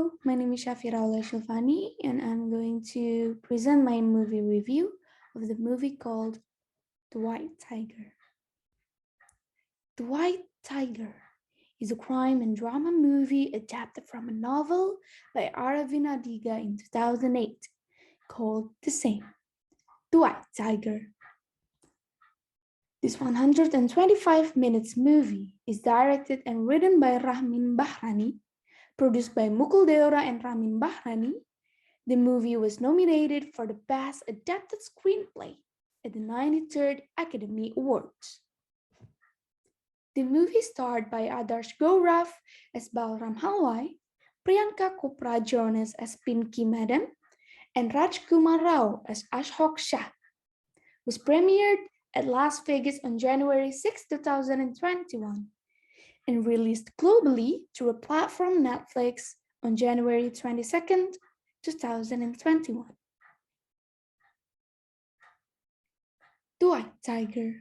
Hello, my name is Shafira Aulia Sylvani, and I'm going to present my movie review of the movie called The White Tiger. The White Tiger is a crime and drama movie adapted from a novel by Ramin in 2008 called the same, The White Tiger. This 125 minutes movie is directed and written by Ramin Bahrani, produced by Mukul Deora and Ramin Bahrani. The movie was nominated for the Best Adapted Screenplay at the 93rd Academy Awards. The movie starred by Adarsh Gaurav as Balram Halwai, Priyanka Chopra Jonas as Pinky Madam, and Rajkumar Rao as Ashok Shah. It was premiered at Las Vegas on January 6, 2021, and released globally through a platform Netflix on January 22, 2021. The White Tiger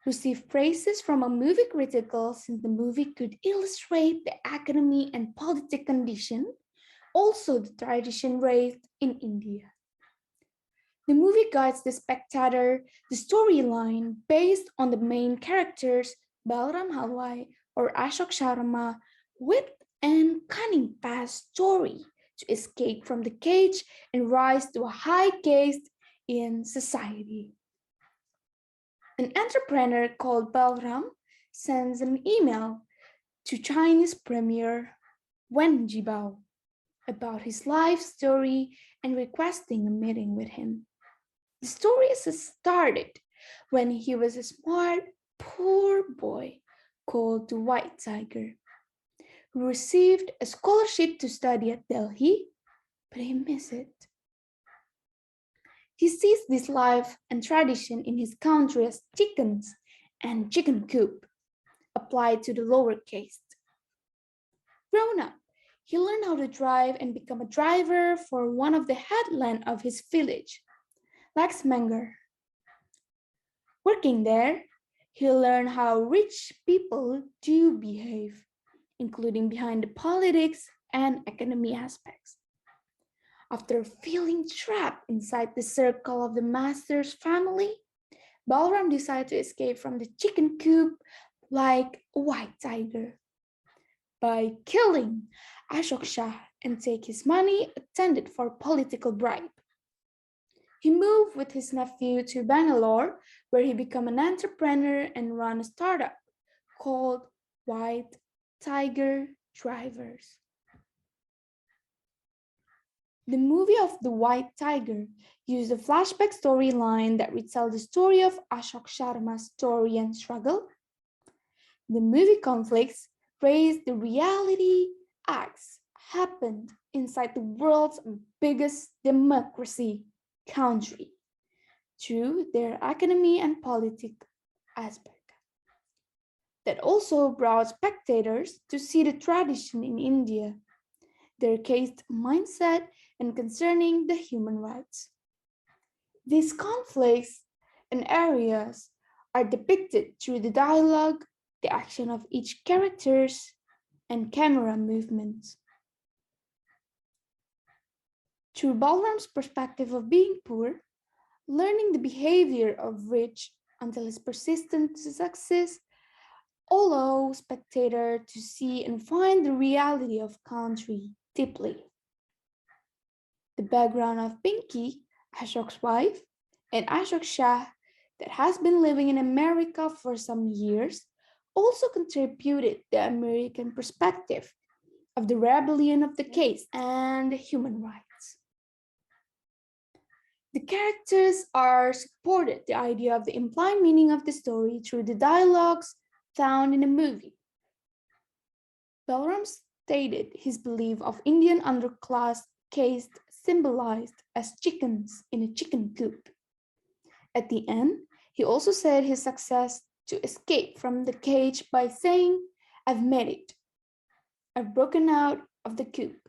received praises from a movie critical since the movie could illustrate the academy and politic condition, also the tradition raised in India. The movie guides the spectator the storyline based on the main characters Balram Halwai or Ashok Sharma with and cunning past story to escape from the cage and rise to a high caste in society. An entrepreneur called Balram sends an email to Chinese Premier Wen Jiabao about his life story and requesting a meeting with him. The story is started when he was a smart, poor boy called the White Tiger, who received a scholarship to study at Delhi, but he missed it. He sees this life and tradition in his country as chickens and chicken coop, applied to the lower caste. Grown up, he learned how to drive and become a driver for one of the headland of his village, Laxmangar. Working there, he learned how rich people do behave, including behind the politics and economy aspects. After feeling trapped inside the circle of the master's family, Balram decided to escape from the chicken coop like a white tiger by killing Ashok Shah and take his money intended for political bribe. He moved with his nephew to Bangalore, where he became an entrepreneur and ran a startup called White Tiger Drivers. The movie of The White Tiger used a flashback storyline that retells the story of Ashok Sharma's story and struggle. The movie conflicts raised the reality acts happened inside the world's biggest democracy country through their economy and political aspect. That also brought spectators to see the tradition in India, their caste mindset, and concerning the human rights. These conflicts and areas are depicted through the dialogue, the action of each characters, and camera movements. Through Balram's perspective of being poor, learning the behavior of rich until his persistent success allows spectator to see and find the reality of country deeply. The background of Pinky, Ashok's wife, and Ashok Shah that has been living in America for some years also contributed the American perspective of the rebellion of the case and human rights. The characters are supported the idea of the implied meaning of the story through the dialogues found in the movie. Balram stated his belief of Indian underclass caste symbolized as chickens in a chicken coop. At the end, he also said his success to escape from the cage by saying, "I've made it. I've broken out of the coop."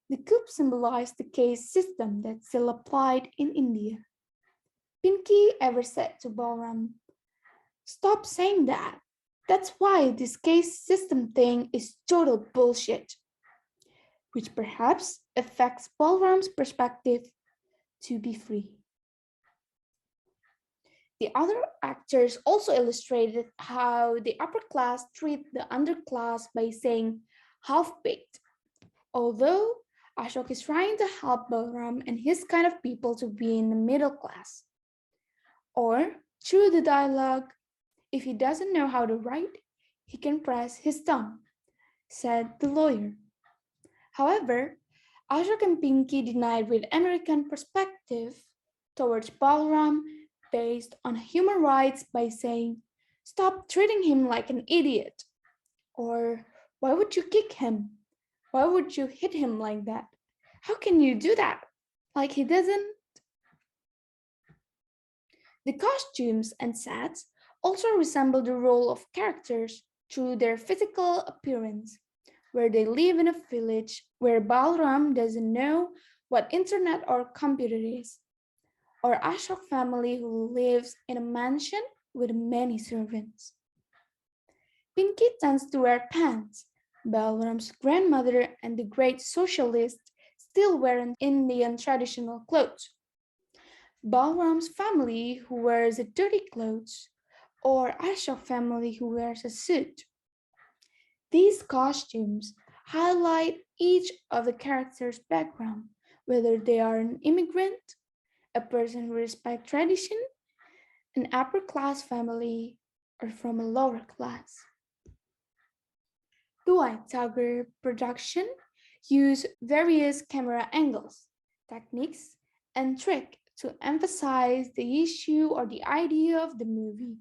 The coop symbolized the caste system that still applied in India. Pinky ever said to Balram, "Stop saying that. That's why this caste system thing is total bullshit." which perhaps affects Balram's perspective to be free. The other actors also illustrated how the upper class treat the underclass by saying half-baked. Although Ashok is trying to help Balram and his kind of people to be in the middle class. Or, through the dialogue, if he doesn't know how to write, he can press his thumb, said the lawyer. However, Ashok and Pinky denied with American perspective towards Balram based on human rights by saying, "Stop treating him like an idiot." Or, "Why would you kick him? Why would you hit him like that? How can you do that? Like he doesn't." The costumes and sets also resemble the role of characters through their physical appearance, where they live in a village where Balram doesn't know what internet or computer is, or Ashok family who lives in a mansion with many servants. Pinky tends to wear pants. Balram's grandmother and the great socialist still wear Indian traditional clothes. Balram's family who wears a dirty clothes, or Ashok family who wears a suit. These costumes highlight each of the characters' background, whether they are an immigrant, a person who respects tradition, an upper class family, or from a lower class. The White Tiger production used various camera angles, techniques, and tricks to emphasize the issue or the idea of the movie.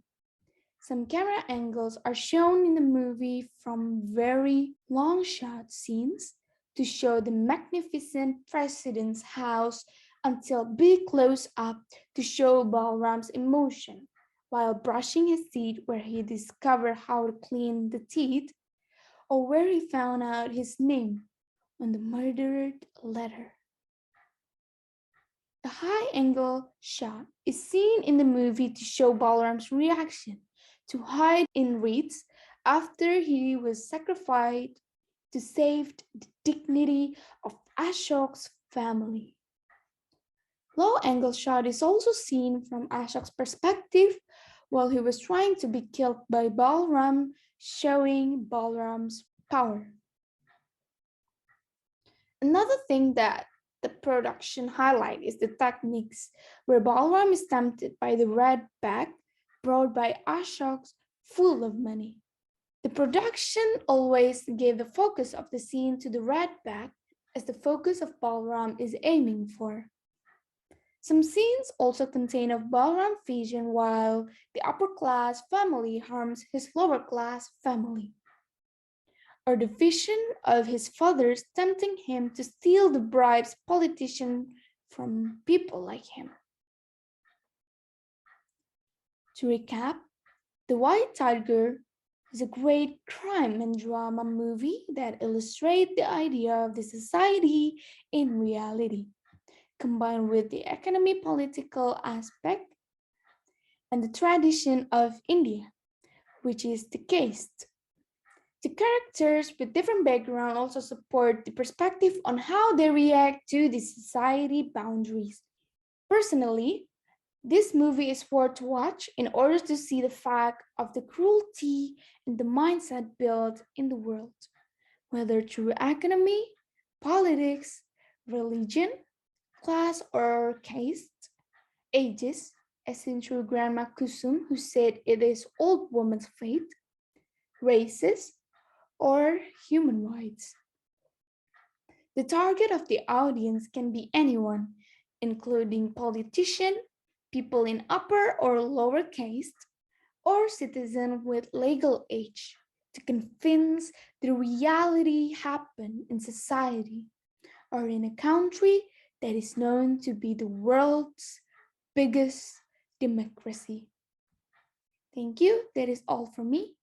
Some camera angles are shown in the movie from very long shot scenes to show the magnificent president's house until big close up to show Balram's emotion while brushing his teeth where he discovered how to clean the teeth or where he found out his name on the murdered letter. A high angle shot is seen in the movie to show Balram's reaction to hide in reeds after he was sacrificed to save the dignity of Ashok's family. Low angle shot is also seen from Ashok's perspective while he was trying to be killed by Balram, showing Balram's power. Another thing that the production highlight is the techniques where Balram is tempted by the red bag brought by Ashok's full of money. The production always gave the focus of the scene to the red bag as the focus of Balram is aiming for. Some scenes also contain of Balram vision while the upper class family harms his lower class family, or the vision of his fathers tempting him to steal the bribes politicians from people like him. To recap, The White Tiger is a great crime and drama movie that illustrates the idea of the society in reality, combined with the economic political aspect and the tradition of India, which is the caste. The characters with different backgrounds also support the perspective on how they react to the society boundaries. Personally, this movie is worth to watch in order to see the fact of the cruelty and the mindset built in the world, whether through economy, politics, religion, class, or caste, ages, as in through Grandma Kusum, who said it is old woman's fate, races, or human rights. The target of the audience can be anyone, including politicians, people in upper or lower caste, or citizens with legal age, to convince the reality happen in society or in a country that is known to be the world's biggest democracy. Thank you. That is all from me.